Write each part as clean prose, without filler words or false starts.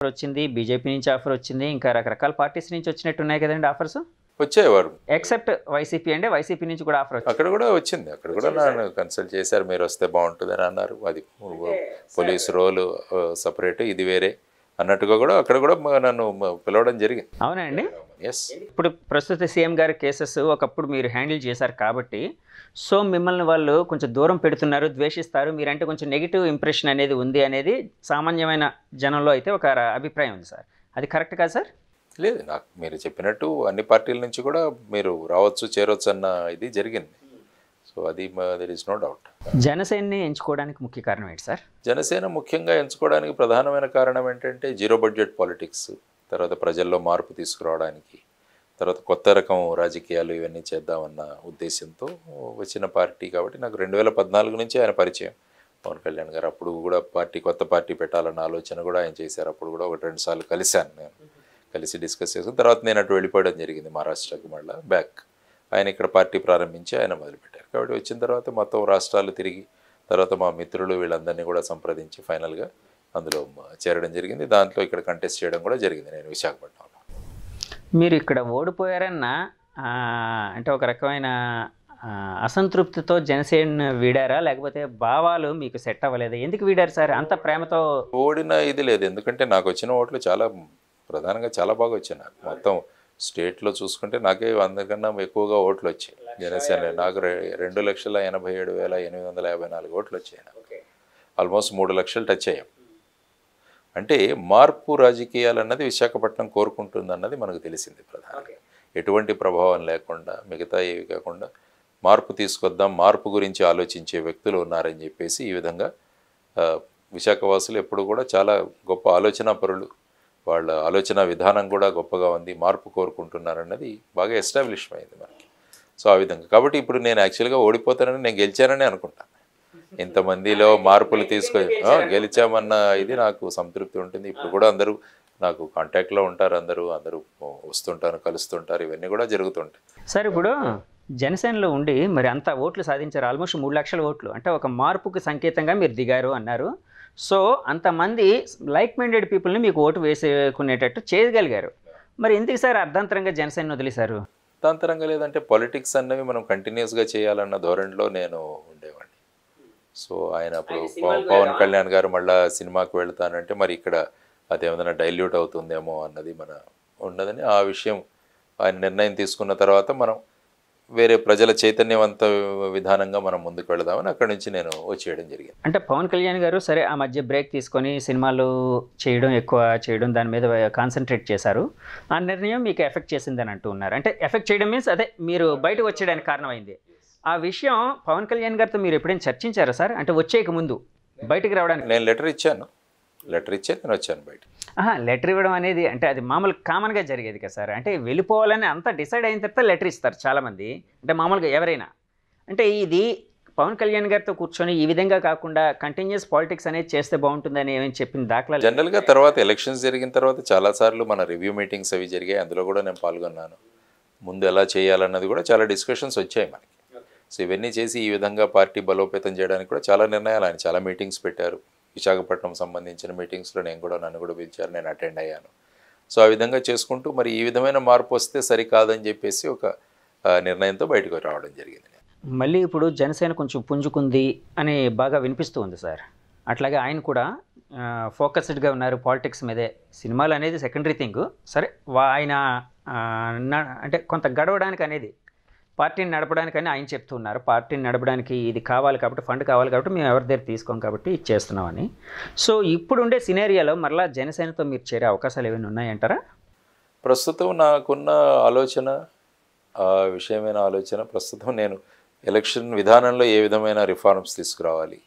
వచ్చింది, బీజేపీ నుంచి ఆఫర్ వచ్చింది, ఇంకా రకరకాల పార్టీస్ నుంచి వచ్చినట్టు ఉన్నాయి కదండి ఆఫర్స్. వచ్చేవారు ఎక్సెప్ట్ వైసీపీ అంటే వైసీపీ నుంచి కూడా ఆఫర్ వచ్చింది. అక్కడ కూడా వచ్చింది, అక్కడ కూడా నన్ను కన్సల్ట్ చేశారు, మీరు వస్తే బాగుంటుందని అన్నారు. అది పోలీసు రోలు సపరేట్, ఇది వేరే అన్నట్టుగా కూడా అక్కడ కూడా నన్ను పిలవడం జరిగింది. అవునండి. ఎస్. ఇప్పుడు ప్రస్తుత సీఎం గారి కేసెస్ ఒకప్పుడు మీరు హ్యాండిల్ చేశారు కాబట్టి సో మిమ్మల్ని వాళ్ళు కొంచెం దూరం పెడుతున్నారు, ద్వేషిస్తారు, మీరంటే కొంచెం నెగిటివ్ ఇంప్రెషన్ అనేది ఉంది అనేది సామాన్యమైన జనంలో అయితే ఒక అభిప్రాయం ఉంది సార్. అది కరెక్ట్ కాదు సార్? లేదు, నాకు మీరు చెప్పినట్టు అన్ని పార్టీల నుంచి కూడా మీరు రావచ్చు, చేరవచ్చు అన్న ఇది జరిగింది. సో అది దెర్ ఈస్ నో డౌట్. జనసేనని ఎంచుకోవడానికి ముఖ్య కారణం ఏంటి సార్? జనసేన ముఖ్యంగా ఎంచుకోవడానికి ప్రధానమైన కారణం ఏంటంటే జీరో బడ్జెట్ పాలిటిక్స్, తర్వాత ప్రజల్లో మార్పు తీసుకురావడానికి, తర్వాత కొత్త రకం రాజకీయాలు ఇవన్నీ చేద్దామన్న ఉద్దేశంతో వచ్చిన పార్టీ. కాబట్టి నాకు 2014 నుంచి ఆయన పరిచయం, పవన్ కళ్యాణ్ గారు. అప్పుడు కూడా కొత్త పార్టీ పెట్టాలన్న ఆలోచన కూడా ఆయన చేశారు. అప్పుడు కూడా 1-2 సార్లు కలిశాను, నేను కలిసి డిస్కస్ చేసుకుని తర్వాత నేను అటు వెళ్ళిపోవడం జరిగింది మహారాష్ట్రకి, మళ్ళీ బ్యాక్. ఆయన ఇక్కడ పార్టీ ప్రారంభించి ఆయన మొదలుపెట్టారు. కాబట్టి వచ్చిన తర్వాత మొత్తం రాష్ట్రాలు తిరిగి తర్వాత మా మిత్రులు వీళ్ళందరినీ కూడా సంప్రదించి ఫైనల్గా అందులో చేరడం జరిగింది. దాంట్లో ఇక్కడ కంటెస్ట్ చేయడం కూడా జరిగింది నేను విశాఖపట్నంలో. మీరు ఇక్కడ ఓడిపోయారన్న అంటే ఒక రకమైన అసంతృప్తితో జనసేన వీడారా, లేకపోతే భావాలు మీకు సెట్ అవ్వలేదు? ఎందుకు వీడారు సార్ అంత ప్రేమతో? ఓడిన ఇది లేదు, ఎందుకంటే నాకు వచ్చిన ఓట్లు చాలా ప్రధానంగా చాలా బాగా వచ్చాయి. నాకు మొత్తం స్టేట్లో చూసుకుంటే నాకే 100 కన్నా ఎక్కువగా ఓట్లు వచ్చాయి జనసేన. నాకు 2,87,854 ఓట్లు వచ్చాయి. ఆల్మోస్ట్ 3 లక్షలు టచ్ అయ్యాం. అంటే మార్పు రాజకీయాలు అన్నది విశాఖపట్నం కోరుకుంటుంది అన్నది మనకు తెలిసింది. ప్రధానంగా ఎటువంటి ప్రభావం లేకుండా, మిగతా ఏవి కాకుండా మార్పు తీసుకొద్దాం, మార్పు గురించి ఆలోచించే వ్యక్తులు ఉన్నారని చెప్పేసి ఈ విధంగా విశాఖవాసులు ఎప్పుడు కూడా చాలా గొప్ప ఆలోచనా పరులు, వాళ్ళ ఆలోచన విధానం కూడా గొప్పగా ఉంది, మార్పు కోరుకుంటున్నారన్నది బాగా ఎస్టాబ్లిష్ అయింది మనకి. సో ఆ విధంగా కాబట్టి ఇప్పుడు నేను యాక్చువల్గా ఓడిపోతానని, నేను గెలిచానని అనుకుంటాను. ఇంతమందిలో మార్పులు తీసుకొని గెలిచామన్న ఇది నాకు సంతృప్తి ఉంటుంది. ఇప్పుడు కూడా అందరూ నాకు కాంటాక్ట్లో ఉంటారు, అందరూ వస్తుంటారు, కలుస్తుంటారు, ఇవన్నీ కూడా జరుగుతుంటాయి. సార్ ఇప్పుడు జనసేనలో ఉండి మరి అంత ఓట్లు సాధించారు, ఆల్మోస్ట్ 3 లక్షల ఓట్లు, అంటే ఒక మార్పుకి సంకేతంగా మీరు దిగారు అన్నారు. సో అంతమంది లైక్ మైండెడ్ పీపుల్ని మీకు ఓటు వేసుకునేటట్టు చేయగలిగారు. మరి ఎందుకు సార్ అర్ధాంతరంగా జనసేన వదిలేశారు? అర్ధాంతరంగా లేదంటే పాలిటిక్స్ అన్నవి మనం కంటిన్యూస్గా చేయాలన్న ధోరణిలో నేను ఉండేవాడిని. సో ఆయన అప్పుడు పవన్ కళ్యాణ్ గారు మళ్ళీ సినిమాకి వెళ్తానంటే మరి ఇక్కడ అదేమైనా డైల్యూట్ అవుతుందేమో అన్నది ఉన్నదని ఆ విషయం ఆయన నిర్ణయం తీసుకున్న తర్వాత మనం వేరే ప్రజల చైతన్యవంత విధానంగా మనం ముందుకు వెళదామని అక్కడి నుంచి నేను వచ్చేయడం జరిగింది. అంటే పవన్ కళ్యాణ్ గారు సరే ఆ మధ్య బ్రేక్ తీసుకొని సినిమాలు ఎక్కువ చేయడం దాని మీద కాన్సన్ట్రేట్ చేశారు. ఆ నిర్ణయం మీకు ఎఫెక్ట్ చేసిందని అంటూ ఉన్నారు. అంటే ఎఫెక్ట్ చేయడం మీన్స్ అదే మీరు బయటకు వచ్చేయడానికి కారణమైంది. ఆ విషయం పవన్ కళ్యాణ్ గారితో మీరు ఎప్పుడైనా చర్చించారా సార్? అంటే వచ్చేయక ముందు బయటకు రావడానికి? నేను లెటర్ ఇచ్చాను నేను వచ్చాను బయట. లెటర్ ఇవ్వడం అనేది అంటే అది మామూలు కామన్గా జరిగేది కదా సార్. అంటే వెళ్ళిపోవాలని అంతా డిసైడ్ అయిన తర్వాత లెటర్ ఇస్తారు చాలామంది, అంటే మామూలుగా ఎవరైనా. అంటే ఇది పవన్ కళ్యాణ్ గారితో కూర్చొని ఈ విధంగా కాకుండా కంటిన్యూస్ పాలిటిక్స్ అనేది చేస్తే బాగుంటుందని ఏమని చెప్పిన దాఖలా? జనరల్గా తర్వాత ఎలక్షన్స్ జరిగిన తర్వాత చాలాసార్లు మన రివ్యూ మీటింగ్స్ అవి జరిగాయి, అందులో కూడా నేను పాల్గొన్నాను. ముందు ఎలా చేయాలన్నది కూడా చాలా డిస్కషన్స్ వచ్చాయి మనకి. సో ఇవన్నీ చేసి ఈ విధంగా పార్టీ బలోపేతం చేయడానికి కూడా చాలా నిర్ణయాలు, ఆయన చాలా మీటింగ్స్ పెట్టారు. విశాఖపట్నం సంబంధించిన మీటింగ్స్లో నన్ను కూడా పిలిచారు, నేను అటెండ్ అయ్యాను. సో ఆ విధంగా చేసుకుంటూ మరి ఈ విధమైన మార్పు వస్తే సరికాదని చెప్పేసి ఒక నిర్ణయంతో బయటకు రావడం జరిగింది. మళ్ళీ ఇప్పుడు జనసేన కొంచెం పుంజుకుంది అని బాగా వినిపిస్తూ ఉంది సార్. అట్లాగే ఆయన కూడా ఫోకస్డ్గా ఉన్నారు పాలిటిక్స్ మీదే. సినిమాలు అనేది సెకండరీ థింగ్, సరే ఆయన అంటే కొంత గడవడానికి అనేది పార్టీని నడపడానికని ఆయన చెప్తున్నారు. పార్టీని నడపడానికి ఇది కావాలి కాబట్టి, ఫండ్ కావాలి కాబట్టి మేము ఎవరి దగ్గర తీసుకోం కాబట్టి ఇచ్చేస్తున్నామని. సో ఇప్పుడుండే సినేరియాలో మరలా జనసేనతో మీరు చేరే అవకాశాలు ఏమైనా ఉన్నాయంటారా? ప్రస్తుతం నాకున్న ఆలోచన, ఆ విషయమైన ఆలోచన ప్రస్తుతం నేను ఎలక్షన్ విధానంలో ఏ విధమైన రిఫార్మ్స్ తీసుకురావాలి,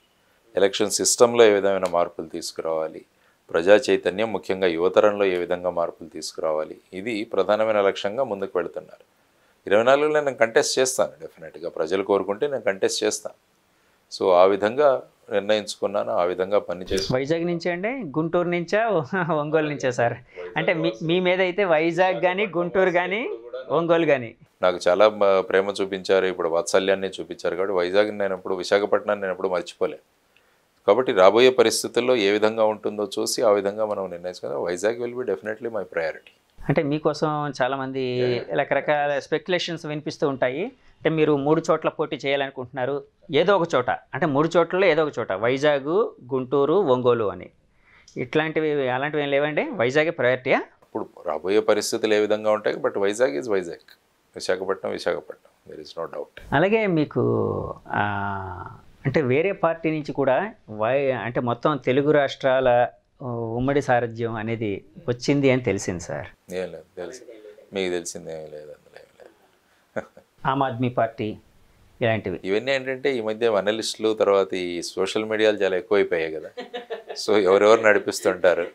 ఎలక్షన్ సిస్టంలో ఏ విధమైన మార్పులు తీసుకురావాలి, ప్రజా చైతన్యం ముఖ్యంగా యువతరంలో ఏ విధంగా మార్పులు తీసుకురావాలి, ఇది ప్రధానమైన లక్ష్యంగా ముందుకు వెళుతున్నారు. 24లో నేను కంటెస్ట్ చేస్తాను, డెఫినెట్గా ప్రజలు కోరుకుంటే నేను కంటెస్ట్ చేస్తాను. సో ఆ విధంగా నిర్ణయించుకున్నాను, ఆ విధంగా పనిచేస్తాను. వైజాగ్ నుంచే అండి, గుంటూరు నుంచా, ఒంగోలు నుంచా సార్? అంటే మీ మీద అయితే వైజాగ్ కానీ, గుంటూరు కానీ, ఒంగోలు కానీ నాకు చాలా ప్రేమ చూపించారు, ఇప్పుడు వాత్సల్యాన్ని చూపించారు. కాబట్టి వైజాగ్ నేను ఎప్పుడు, విశాఖపట్నాన్ని నేను ఎప్పుడు మర్చిపోలేను. కాబట్టి రాబోయే పరిస్థితుల్లో ఏ విధంగా ఉంటుందో చూసి ఆ విధంగా మనం నిర్ణయించుకుందాం. Vizag will be definitely my priority. అంటే మీకోసం చాలామంది రకరకాల స్పెక్యులేషన్స్ వినిపిస్తూ ఉంటాయి. అంటే మీరు 3 చోట్ల పోటీ చేయాలనుకుంటున్నారు, ఏదో ఒక చోట, అంటే 3 చోట్లలో ఏదో ఒక చోట, వైజాగ్, గుంటూరు, ఒంగోలు అని. అలాంటివి ఏం లేవండి? వైజాగే ప్రయారిటీయా? ఇప్పుడు రాబోయే పరిస్థితులు ఏ విధంగా ఉంటాయి, but Vizag is Vizag, Visakhapatnam there is no doubt. అలాగే మీకు అంటే వేరే పార్టీ నుంచి కూడా అంటే మొత్తం తెలుగు రాష్ట్రాల ఉమ్మడి సారథ్యం అనేది వచ్చింది అని తెలిసింది సార్. ఏం లేదు, తెలుసు మీకు తెలిసింది ఏమీ లేదు, అందులో ఏమి లేదు. ఆమ్ ఆద్మీ పార్టీ ఇలాంటివి ఇవన్నీ ఏంటంటే ఈ మధ్య అనలిస్టులు తర్వాత ఈ సోషల్ మీడియాలు చాలా ఎక్కువైపోయాయి కదా. సో ఎవరెవరు నడిపిస్తుంటారు,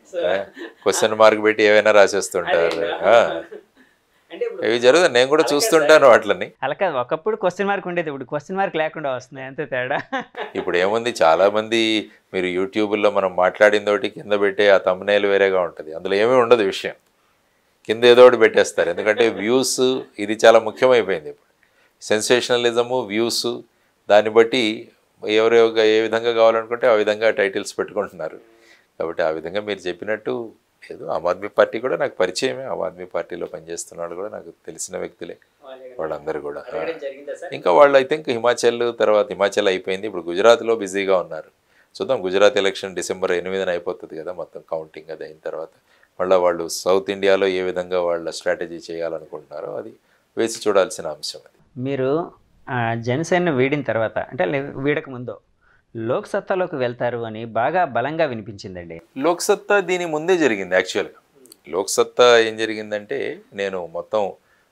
క్వశ్చన్ మార్క్ పెట్టి ఏవైనా రాసేస్తుంటారు. ఇవి జరుగుతుంది, నేను కూడా చూస్తుంటాను వాటిని. అలా కాదు, ఒకప్పుడు క్వశ్చన్ మార్క్ ఉండేది, ఇప్పుడు క్వశ్చన్ మార్క్ లేకుండా వస్తున్నాయి, అంతే తేడా. ఇప్పుడు ఏముంది, చాలామంది మీరు యూట్యూబ్లో మనం మాట్లాడిందోటి కింద పెట్టే ఆ thumbnail వేరేగా ఉంటుంది, అందులో ఏమీ ఉండదు విషయం, కింద ఏదో ఒకటి పెట్టేస్తారు. ఎందుకంటే వ్యూస్ ఇది చాలా ముఖ్యమైపోయింది ఇప్పుడు. సెన్సేషనలిజము, వ్యూస్, దాన్ని బట్టి ఎవరు ఏ విధంగా కావాలనుకుంటే ఆ విధంగా టైటిల్స్ పెట్టుకుంటున్నారు. కాబట్టి ఆ విధంగా మీరు చెప్పినట్టు లేదు, ఆమ్ ఆద్మీ పార్టీ కూడా నాకు పరిచయమే, ఆమ్ ఆద్మీ పార్టీలో పనిచేస్తున్నాడు కూడా నాకు తెలిసిన వ్యక్తులే వాళ్ళందరూ కూడా. ఇంకా వాళ్ళు ఐ థింక్ హిమాచల్ అయిపోయింది, ఇప్పుడు గుజరాత్లో బిజీగా ఉన్నారు. చూద్దాం, గుజరాత్ ఎలక్షన్ డిసెంబర్ 8న అయిపోతుంది కదా, మొత్తం కౌంటింగ్ అది అయిన తర్వాత మళ్ళీ వాళ్ళు సౌత్ ఇండియాలో ఏ విధంగా వాళ్ళ స్ట్రాటజీ చేయాలనుకుంటున్నారో అది వేసి చూడాల్సిన అంశం. మీరు జనసేన వీడిన తర్వాత, అంటే వీడక ముందు లోక్సత్తాలోకి వెళ్తారు అని బాగా బలంగా వినిపించిందండి. లోక్సత్తా దీని ముందే జరిగింది. యాక్చువల్గా లోక్సత్తా ఏం జరిగిందంటే, నేను మొత్తం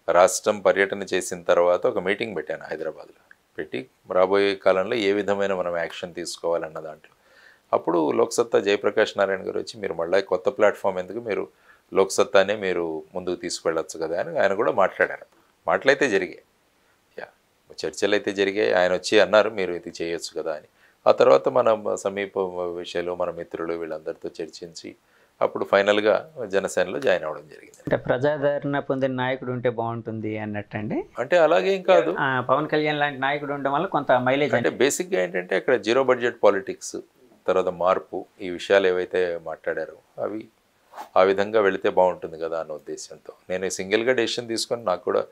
రాష్ట్రం పర్యటన చేసిన తర్వాత ఒక మీటింగ్ పెట్టాను హైదరాబాద్లో. పెట్టి రాబోయే కాలంలో ఏ విధమైన మనం యాక్షన్ తీసుకోవాలన్న దాంట్లో అప్పుడు లోక్సత్తా జయప్రకాష్ నారాయణ గారు వచ్చి, మీరు మళ్ళీ కొత్త ప్లాట్ఫామ్ ఎందుకు, మీరు లోక్సత్తానే మీరు ముందుకు తీసుకువెళ్ళొచ్చు కదా అని ఆయన కూడా మాట్లాడారు. మాటలైతే జరిగాయి, చర్చలు అయితే జరిగాయి. ఆయన వచ్చి అన్నారు మీరు ఇది చేయొచ్చు కదా అని. ఆ తర్వాత మన సమీప విషయాలు, మన మిత్రులు వీళ్ళందరితో చర్చించి అప్పుడు ఫైనల్గా జనసేనలో జాయిన్ అవ్వడం జరిగింది. అంటే ప్రజాదరణ పొందిన నాయకుడు ఉంటే బాగుంటుంది అన్నట్టండి. అంటే అలాగేం కాదు, పవన్ కళ్యాణ్ లాంటి నాయకుడు ఉండడం వల్ల కొంత మైలేజ్. అంటే బేసిక్గా ఏంటంటే అక్కడ జీరో బడ్జెట్ పాలిటిక్స్, తర్వాత మార్పు, ఈ విషయాలు ఏవైతే మాట్లాడారో అవి ఆ విధంగా వెళితే బాగుంటుంది కదా అన్న ఉద్దేశంతో నేను సింగిల్గా డెసిషన్ తీసుకొని, నాకు కూడా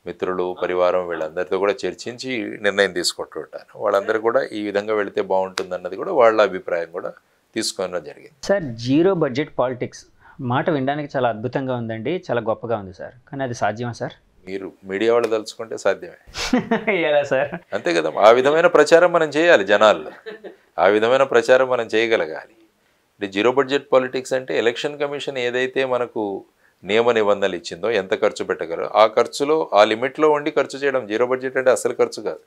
మిత్రులు, పరివారం వీళ్ళందరితో కూడా చర్చించి నిర్ణయం తీసుకుంటూ ఉంటాను. వాళ్ళందరూ కూడా ఈ విధంగా వెళితే బాగుంటుంది అన్నది కూడా వాళ్ళ అభిప్రాయం కూడా తీసుకోవడం జరిగింది. సార్, జీరో బడ్జెట్ పాలిటిక్స్ మాట వినడానికి చాలా అద్భుతంగా ఉందండి, చాలా గొప్పగా ఉంది సార్. కానీ అది సాధ్యమా సార్? మీరు మీడియా వాళ్ళు తలుచుకుంటే సాధ్యమే. ఎలా సార్? అంతే కదా, ఆ విధమైన ప్రచారం మనం చేయాలి జనాల్లో, ఆ విధమైన ప్రచారం మనం చేయగలగాలి. అంటే జీరో బడ్జెట్ పాలిటిక్స్ అంటే ఎలక్షన్ కమిషన్ ఏదైతే మనకు నియమ నిబంధనలు ఇచ్చిందో, ఎంత ఖర్చు పెట్టగలరో ఆ ఖర్చులో ఆ లిమిట్లో ఉండి ఖర్చు చేయడం జీరో బడ్జెట్ అంటే. అసలు ఖర్చు కాదు,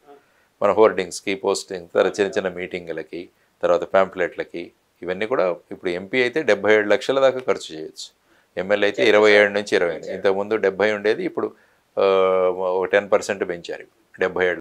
మన హోర్డింగ్స్కి, పోస్టింగ్, తర్వాత చిన్న చిన్న మీటింగ్లకి, తర్వాత ప్యాంప్లెట్లకి, ఇవన్నీ కూడా. ఇప్పుడు ఎంపీ అయితే 77 లక్షల దాకా ఖర్చు చేయొచ్చు, ఎమ్మెల్యే అయితే 27 నుంచి 28. ఇంతకుముందు 70 ఉండేది, ఇప్పుడు 10% పెంచారు, 77